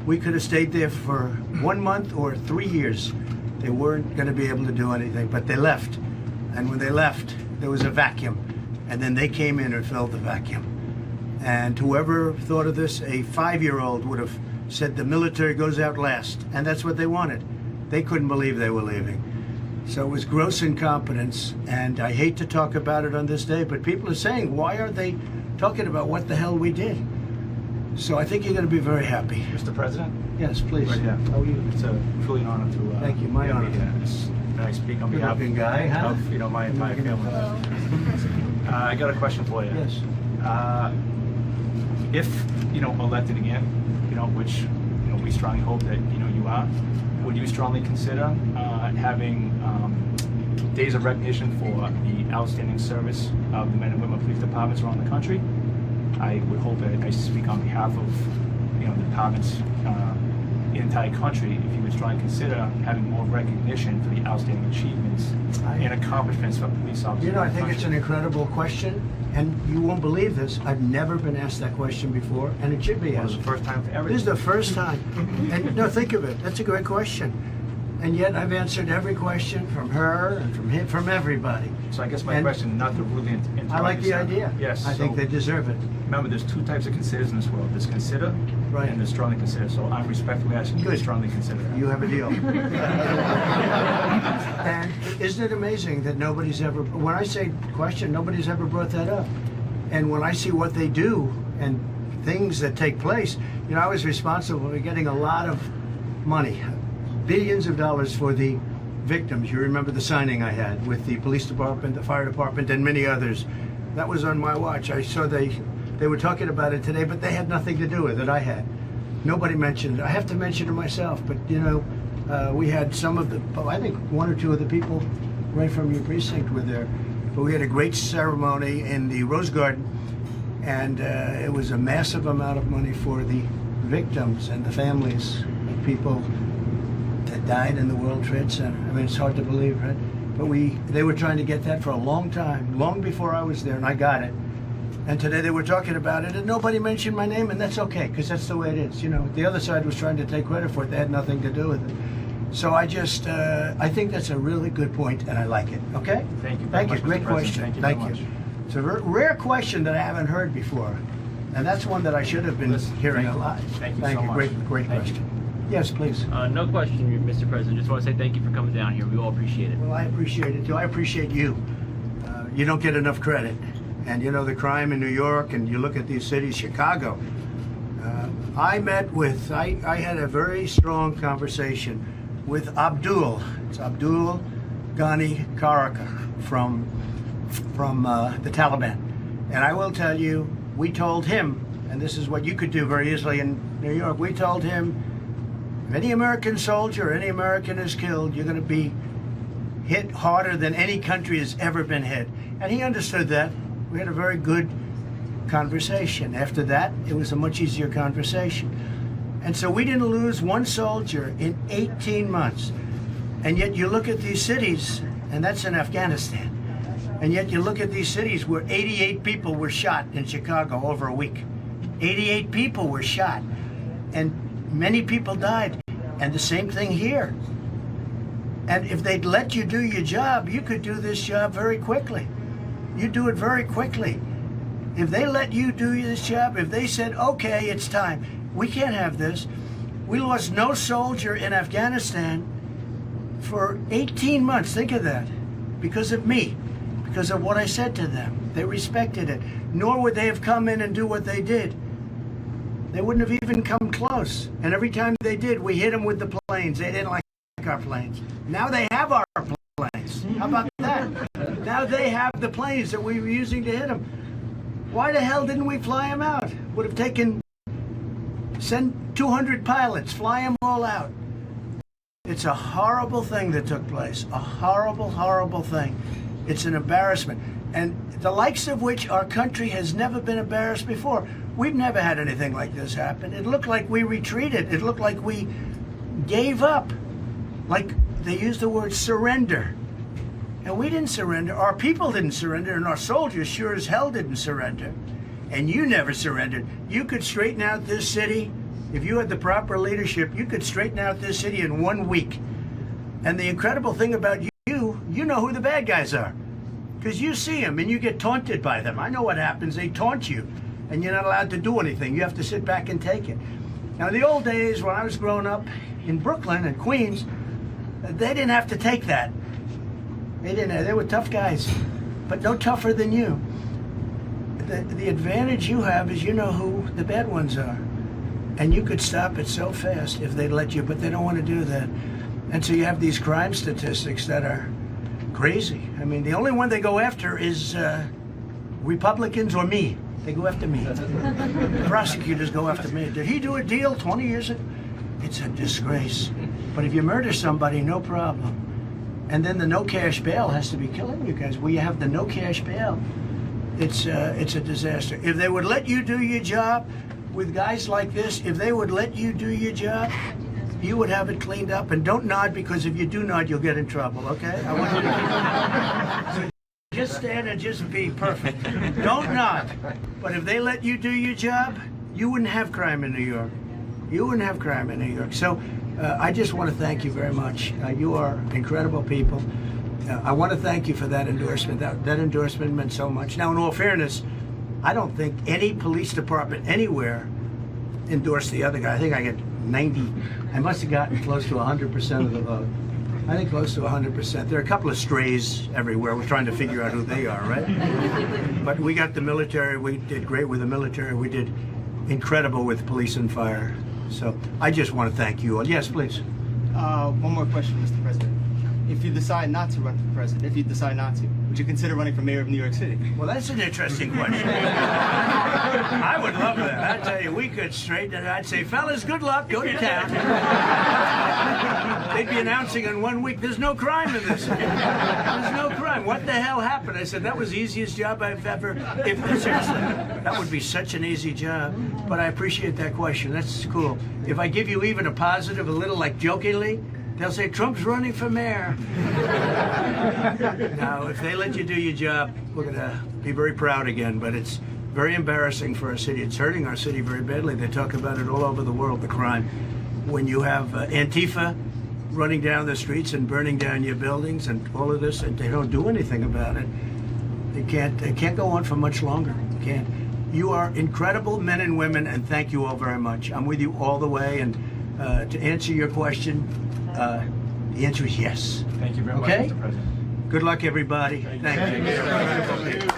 We could have stayed there for 1 month or 3 years. They weren't going to be able to do anything, but they left. And when they left, there was a vacuum. And then they came in and filled the vacuum. And whoever thought of this, a 5-year-old would have said the military goes out last. And that's what they wanted. They couldn't believe they were leaving. So it was gross incompetence. And I hate to talk about it on this day, but people are saying, why aren't they talking about what the hell we did? So I think you're going to be very happy. Mr. President? Yes, please. Right, yeah. How are you? It's truly an honor to Thank you, my honor. Can I speak on behalf Good-looking guy, huh? of my entire family? I got a question for you. Yes. If elected again, which we strongly hope that you are, would you strongly consider having days of recognition for the outstanding service of the men and women police departments around the country? I would hope that I speak on behalf of the departments in the entire country. If you would strongly consider having more recognition for the outstanding achievements and accomplishments for police officers. I think it's an incredible question, and you won't believe this. I've never been asked that question before, and it should be Well, asked. it's the first time for everything. This is the first time. And no, think of it. That's a great question. And yet I've answered every question from her and from him, from everybody. So I guess my And question, not to really interrupt I like the you, sir. idea. Yes. I think they deserve it. Remember, there's two types of considers in this world. There's consider Right. and there's strongly consider. So I'm respectfully asking you to Good. strongly consider that. You have a deal. And isn't it amazing that nobody's ever, when I say question, nobody's ever brought that up. And when I see what they do and things that take place, I was responsible for getting a lot of money, billions of dollars for the victims. You remember the signing I had with the police department, the fire department, and many others. That was on my watch. I saw they were talking about it today, but they had nothing to do with it. I had. Nobody mentioned it. I have to mention it myself, but we had some of the, I think 1 or 2 of the people right from your precinct were there. But we had a great ceremony in the Rose Garden, and it was a massive amount of money for the victims and the families of people that died in the World Trade Center. I mean, it's hard to believe, right? But they were trying to get that for a long time, long before I was there, and I got it. And today they were talking about it, and nobody mentioned my name, and that's okay, because that's the way it is. The other side was trying to take credit for it. They had nothing to do with it. So I just, I think that's a really good point, and I like it. Okay? Thank you very Thank you. much, Great Mr. President. question. Thank you very much. It's a rare question that I haven't heard before, and that's one that I should have been Listen, hearing thank a you. lot. Thank you so much. Great Thank question. Yes, please. No question, Mr. President. Just want to say thank you for coming down here. We all appreciate it. Well, I appreciate it too. I appreciate you. You don't get enough credit. And the crime in New York, and you look at these cities, Chicago. I had a very strong conversation with Abdul. It's Abdul Ghani Karaka from the Taliban. And I will tell you, we told him, and this is what you could do very easily in New York, we told him, if any American soldier or any American is killed, you're going to be hit harder than any country has ever been hit. And he understood that. We had a very good conversation. After that, it was a much easier conversation. And so we didn't lose one soldier in 18 months. And yet you look at these cities, and that's in Afghanistan. And yet you look at these cities where 88 people were shot in Chicago over a week. 88 people were shot. And many people died. And the same thing here. And if they'd let you do your job, you could do this job very quickly. You do it very quickly. If they let you do this job, if they said, okay, it's time, we can't have this. We lost no soldier in Afghanistan for 18 months. Think of that. Because of me. Because of what I said to them. They respected it. Nor would they have come in and do what they did. They wouldn't have even come close. And every time they did, we hit them with the planes. They didn't like our planes. Now they have our planes. How about that? Now they have the planes that we were using to hit them. Why the hell didn't we fly them out? Would have send 200 pilots, fly them all out. It's a horrible thing that took place. A horrible, horrible thing. It's an embarrassment. And the likes of which our country has never been embarrassed before. We've never had anything like this happen. It looked like we retreated. It looked like we gave up. Like they used the word surrender. And we didn't surrender. Our people didn't surrender, and our soldiers sure as hell didn't surrender. And you never surrendered. You could straighten out this city If you had the proper leadership, you could straighten out this city in 1 week. And the incredible thing about you know who the bad guys are. Because you see them and you get taunted by them. I know what happens. They taunt you and you're not allowed to do anything. You have to sit back and take it. Now, in the old days when I was growing up in Brooklyn and Queens, they didn't have to take that. They were tough guys, but no tougher than you. The advantage you have is you know who the bad ones are. And you could stop it so fast if they'd let you, but they don't want to do that. And so you have these crime statistics that are crazy. I mean, the only one they go after is Republicans or me. They go after me. Prosecutors go after me. Did he do a deal 20 years ago? It's a disgrace. But if you murder somebody, no problem. And then the no cash bail has to be killing you guys. Where you have the no cash bail, it's a disaster. If they would let you do your job with guys like this, if they would let you do your job, you would have it cleaned up. And don't nod, because if you do nod, you'll get in trouble, okay? I want you to so just stand and just be perfect. Don't nod. But if they let you do your job, you wouldn't have crime in New York. You wouldn't have crime in New York. So I just want to thank you very much. You are incredible people. I want to thank you for that endorsement. That endorsement meant so much. Now, in all fairness, I don't think any police department anywhere endorsed the other guy. I think I get 90. I must have gotten close to 100% of the vote. I think close to 100%. There are a couple of strays everywhere. We're trying to figure out who they are, right? But we got the military. We did great with the military. We did incredible with police and fire. So I just want to thank you all. Yes, please. One more question, Mr. President. If you decide not to run for president, if you decide not to, would you consider running for mayor of New York City? Well, that's an interesting question. I would love that. I tell you, we could straighten it. I'd say, fellas, good luck. Go to town. They'd be announcing in 1 week, there's no crime in this city. There's no crime. What the hell happened? I said, that was the easiest job I've ever... Seriously, that would be such an easy job. But I appreciate that question. That's cool. If I give you even a positive, a little like jokingly, they'll say, Trump's running for mayor. Now, if they let you do your job, we're going to be very proud again, but it's very embarrassing for our city. It's hurting our city very badly. They talk about it all over the world, the crime. When you have Antifa running down the streets and burning down your buildings and all of this, and they don't do anything about it, it can't go on for much longer. It can't. You are incredible men and women, and thank you all very much. I'm with you all the way, and to answer your question, the answer is yes. Thank you very Okay? much, Mr. President. Good luck, everybody. Thank you.